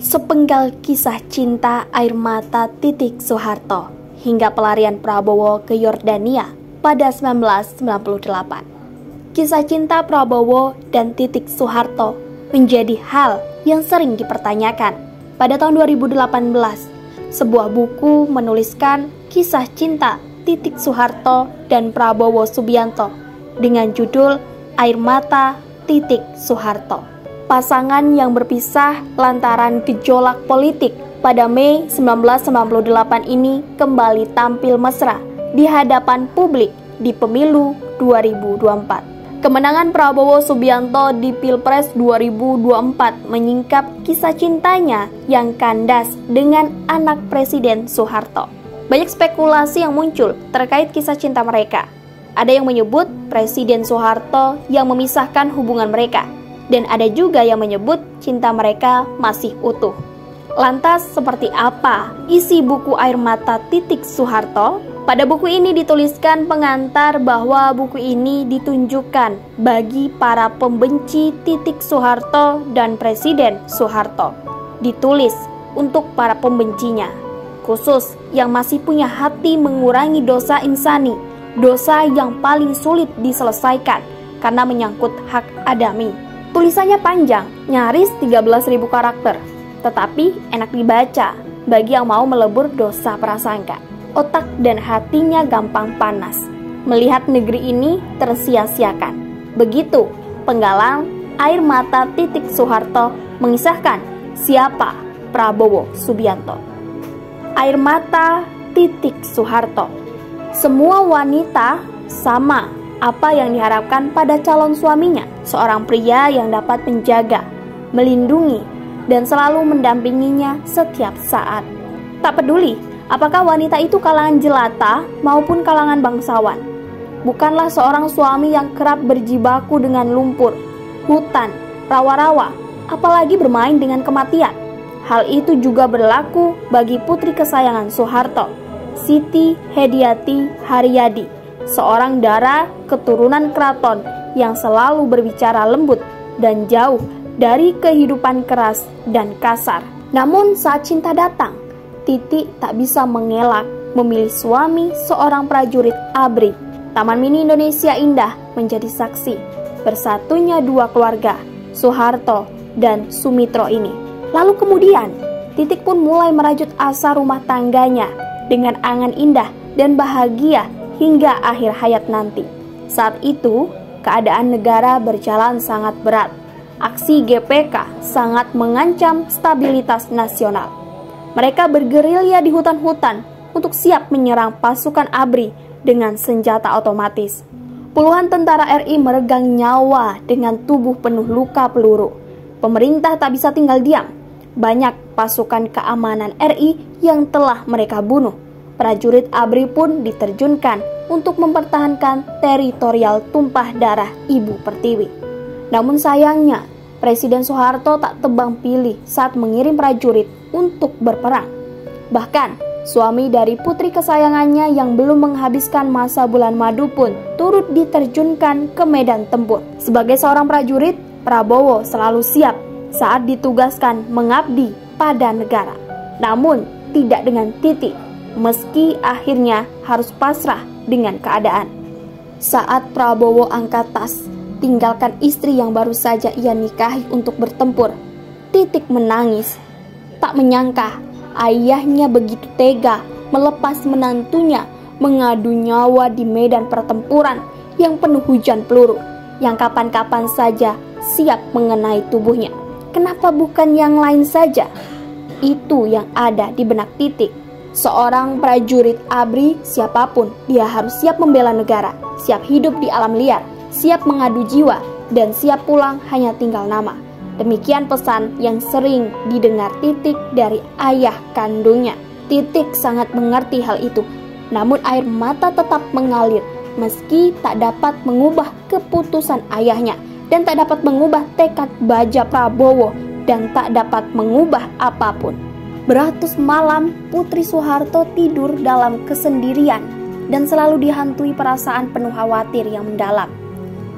Sepenggal kisah cinta air mata Titik Soeharto hingga pelarian Prabowo ke Yordania pada 1998. Kisah cinta Prabowo dan Titik Soeharto menjadi hal yang sering dipertanyakan. Pada tahun 2018, sebuah buku menuliskan kisah cinta Titik Soeharto dan Prabowo Subianto dengan judul Air Mata Titik Soeharto. Pasangan yang berpisah lantaran gejolak politik pada Mei 1998 ini kembali tampil mesra di hadapan publik di pemilu 2024. Kemenangan Prabowo Subianto di Pilpres 2024 menyingkap kisah cintanya yang kandas dengan anak Presiden Soeharto. Banyak spekulasi yang muncul terkait kisah cinta mereka. Ada yang menyebut Presiden Soeharto yang memisahkan hubungan mereka, dan ada juga yang menyebut cinta mereka masih utuh. Lantas seperti apa isi buku Air Mata Titik Soeharto? Pada buku ini dituliskan pengantar bahwa buku ini ditunjukkan bagi para pembenci Titik Soeharto dan Presiden Soeharto. Ditulis untuk para pembencinya, khusus yang masih punya hati mengurangi dosa insani, dosa yang paling sulit diselesaikan karena menyangkut hak adami. Tulisannya panjang, nyaris 13.000 karakter, tetapi enak dibaca bagi yang mau melebur dosa prasangka. Otak dan hatinya gampang panas melihat negeri ini tersia-siakan. Begitu penggalan Air Mata Titik Soeharto mengisahkan siapa Prabowo Subianto. Air Mata Titik Soeharto. Semua wanita sama apa yang diharapkan pada calon suaminya, seorang pria yang dapat menjaga, melindungi, dan selalu mendampinginya setiap saat. Tak peduli apakah wanita itu kalangan jelata maupun kalangan bangsawan. Bukanlah seorang suami yang kerap berjibaku dengan lumpur, hutan, rawa-rawa, apalagi bermain dengan kematian. Hal itu juga berlaku bagi putri kesayangan Soeharto, Siti Hediati Haryadi, seorang dara keturunan keraton yang selalu berbicara lembut dan jauh dari kehidupan keras dan kasar. Namun saat cinta datang, Titik tak bisa mengelak memilih suami seorang prajurit ABRI. Taman Mini Indonesia Indah menjadi saksi bersatunya dua keluarga, Soeharto dan Sumitro ini. Lalu kemudian, Titik pun mulai merajut asa rumah tangganya dengan angan indah dan bahagia hingga akhir hayat nanti. Saat itu, keadaan negara berjalan sangat berat. Aksi GPK sangat mengancam stabilitas nasional. Mereka bergerilya di hutan-hutan untuk siap menyerang pasukan ABRI dengan senjata otomatis. Puluhan tentara RI meregang nyawa dengan tubuh penuh luka peluru. Pemerintah tak bisa tinggal diam. Banyak pasukan keamanan RI yang telah mereka bunuh. Prajurit ABRI pun diterjunkan untuk mempertahankan teritorial tumpah darah Ibu Pertiwi. Namun sayangnya, Presiden Soeharto tak tebang pilih saat mengirim prajurit untuk berperang. Bahkan, suami dari putri kesayangannya yang belum menghabiskan masa bulan madu pun turut diterjunkan ke medan tempur. Sebagai seorang prajurit, Prabowo selalu siap saat ditugaskan mengabdi pada negara. Namun, tidak dengan Titik, meski akhirnya harus pasrah dengan keadaan. Saat Prabowo angkat tas, tinggalkan istri yang baru saja ia nikahi untuk bertempur, Titik menangis. Tak menyangka ayahnya begitu tega melepas menantunya mengadu nyawa di medan pertempuran yang penuh hujan peluru, yang kapan-kapan saja siap mengenai tubuhnya. Kenapa bukan yang lain saja? Itu yang ada di benak Titik. Seorang prajurit ABRI siapapun, dia harus siap membela negara, siap hidup di alam liar, siap mengadu jiwa, dan siap pulang hanya tinggal nama. Demikian pesan yang sering didengar Titik dari ayah kandungnya. Titik sangat mengerti hal itu, namun air mata tetap mengalir meski tak dapat mengubah keputusan ayahnya dan tak dapat mengubah tekad baja Prabowo dan tak dapat mengubah apapun. Beratus malam Putri Soeharto tidur dalam kesendirian dan selalu dihantui perasaan penuh khawatir yang mendalam.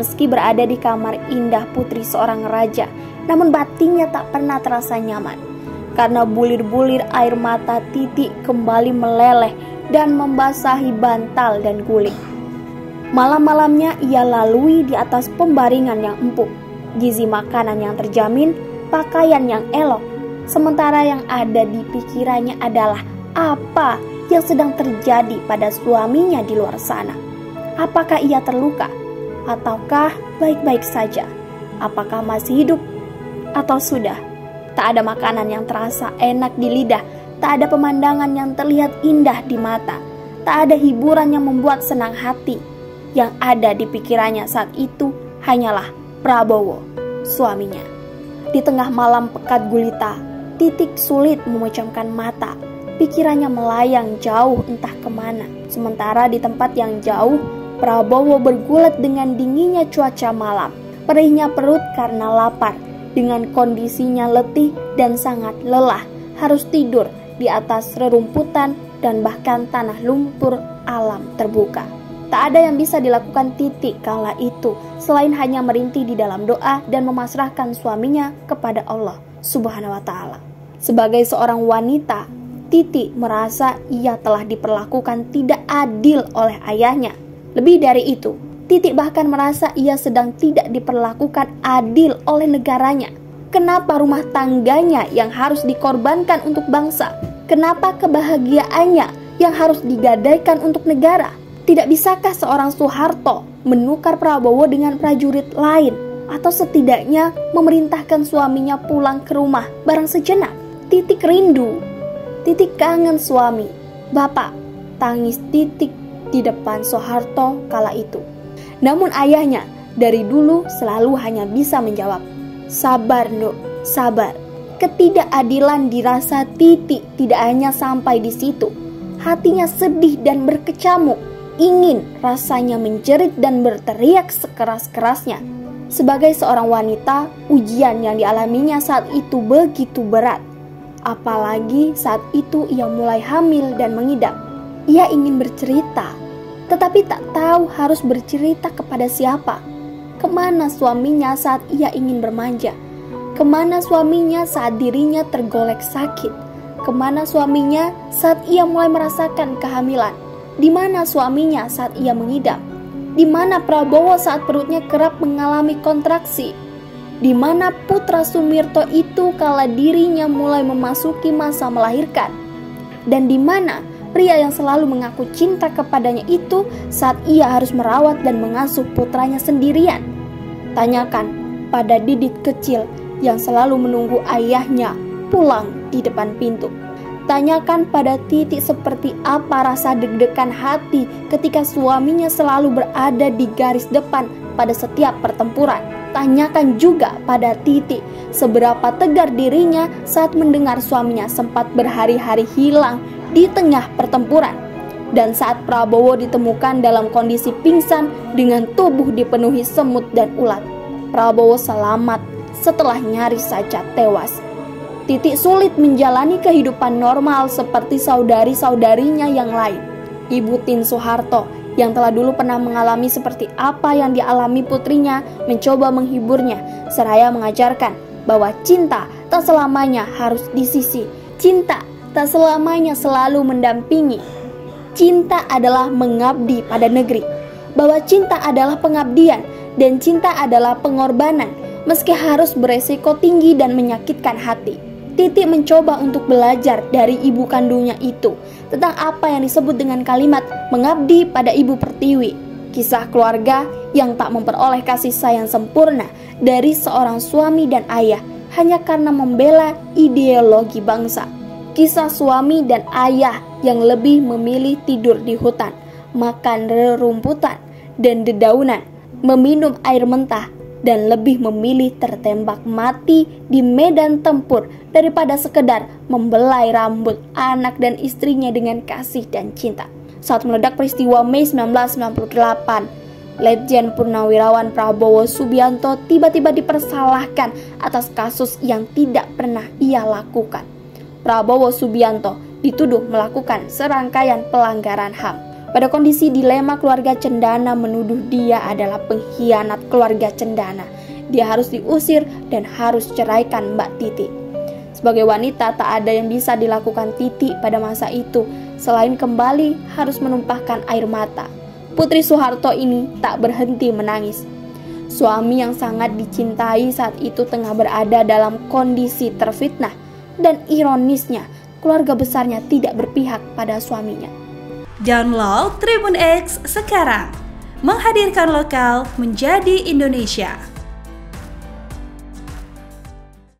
Meski berada di kamar indah putri seorang raja, namun batinnya tak pernah terasa nyaman. karena bulir-bulir air mata Titik kembali meleleh dan membasahi bantal dan guling. Malam-malamnya ia lalui di atas pembaringan yang empuk, gizi makanan yang terjamin, pakaian yang elok. Sementara yang ada di pikirannya adalah apa yang sedang terjadi pada suaminya di luar sana. Apakah ia terluka? Ataukah baik-baik saja? Apakah masih hidup? Atau sudah? Tak ada makanan yang terasa enak di lidah, tak ada pemandangan yang terlihat indah di mata, tak ada hiburan yang membuat senang hati. Yang ada di pikirannya saat itu hanyalah Prabowo, suaminya. Di tengah malam pekat gulita, Titik sulit memejamkan mata. Pikirannya melayang jauh entah kemana. Sementara di tempat yang jauh, Prabowo bergulat dengan dinginnya cuaca malam. Perihnya perut karena lapar. Dengan kondisinya letih dan sangat lelah, harus tidur di atas rerumputan dan bahkan tanah lumpur alam terbuka. Tak ada yang bisa dilakukan Titik kala itu selain hanya merintih di dalam doa dan memasrahkan suaminya kepada Allah Subhanahu wa Ta'ala. Sebagai seorang wanita, Titik merasa ia telah diperlakukan tidak adil oleh ayahnya. Lebih dari itu, Titik bahkan merasa ia sedang tidak diperlakukan adil oleh negaranya. Kenapa rumah tangganya yang harus dikorbankan untuk bangsa? Kenapa kebahagiaannya yang harus digadaikan untuk negara? Tidak bisakah seorang Soeharto menukar Prabowo dengan prajurit lain? Atau setidaknya memerintahkan suaminya pulang ke rumah barang sejenak? Titik rindu, Titik kangen suami. Bapak, tangis Titik di depan Soeharto kala itu. Namun ayahnya dari dulu selalu hanya bisa menjawab, "Sabar, Nuk, sabar." Ketidakadilan dirasa Titik tidak hanya sampai di situ. Hatinya sedih dan berkecamuk. Ingin rasanya menjerit dan berteriak sekeras-kerasnya. Sebagai seorang wanita, ujian yang dialaminya saat itu begitu berat. Apalagi saat itu ia mulai hamil dan mengidap. Ia ingin bercerita, tetapi tak tahu harus bercerita kepada siapa. Kemana suaminya saat ia ingin bermanja? Kemana suaminya saat dirinya tergolek sakit? Kemana suaminya saat ia mulai merasakan kehamilan? Di mana suaminya saat ia mengidap? Di mana Prabowo saat perutnya kerap mengalami kontraksi? Di mana putra Sumirto itu kala dirinya mulai memasuki masa melahirkan? Dan di mana pria yang selalu mengaku cinta kepadanya itu saat ia harus merawat dan mengasuh putranya sendirian? Tanyakan pada Didit kecil yang selalu menunggu ayahnya pulang di depan pintu. Tanyakan pada Titik seperti apa rasa deg-degan hati ketika suaminya selalu berada di garis depan pada setiap pertempuran. Tanyakan juga pada Titik seberapa tegar dirinya saat mendengar suaminya sempat berhari-hari hilang di tengah pertempuran. Dan saat Prabowo ditemukan dalam kondisi pingsan dengan tubuh dipenuhi semut dan ulat. Prabowo selamat setelah nyaris saja tewas. Titik sulit menjalani kehidupan normal seperti saudari-saudarinya yang lain. Ibu Tin Soeharto yang telah dulu pernah mengalami seperti apa yang dialami putrinya mencoba menghiburnya, seraya mengajarkan bahwa cinta tak selamanya harus di sisi. Cinta tak selamanya selalu mendampingi. Cinta adalah mengabdi pada negeri. Bahwa cinta adalah pengabdian dan cinta adalah pengorbanan meski harus beresiko tinggi dan menyakitkan hati. Titik mencoba untuk belajar dari ibu kandungnya itu tentang apa yang disebut dengan kalimat mengabdi pada ibu pertiwi. Kisah keluarga yang tak memperoleh kasih sayang sempurna dari seorang suami dan ayah hanya karena membela ideologi bangsa. Kisah suami dan ayah yang lebih memilih tidur di hutan, makan rerumputan dan dedaunan, meminum air mentah, dan lebih memilih tertembak mati di medan tempur daripada sekedar membelai rambut anak dan istrinya dengan kasih dan cinta. Saat meledak peristiwa Mei 1998, Letjen Purnawirawan Prabowo Subianto tiba-tiba dipersalahkan atas kasus yang tidak pernah ia lakukan. Prabowo Subianto dituduh melakukan serangkaian pelanggaran HAM. Pada kondisi dilema, keluarga Cendana menuduh dia adalah pengkhianat keluarga Cendana. Dia harus diusir dan harus ceraikan Mbak Titi. Sebagai wanita, tak ada yang bisa dilakukan Titi pada masa itu selain kembali harus menumpahkan air mata. Putri Soeharto ini tak berhenti menangis. Suami yang sangat dicintai saat itu tengah berada dalam kondisi terfitnah, dan ironisnya, keluarga besarnya tidak berpihak pada suaminya. Download Tribun X sekarang, menghadirkan lokal menjadi Indonesia.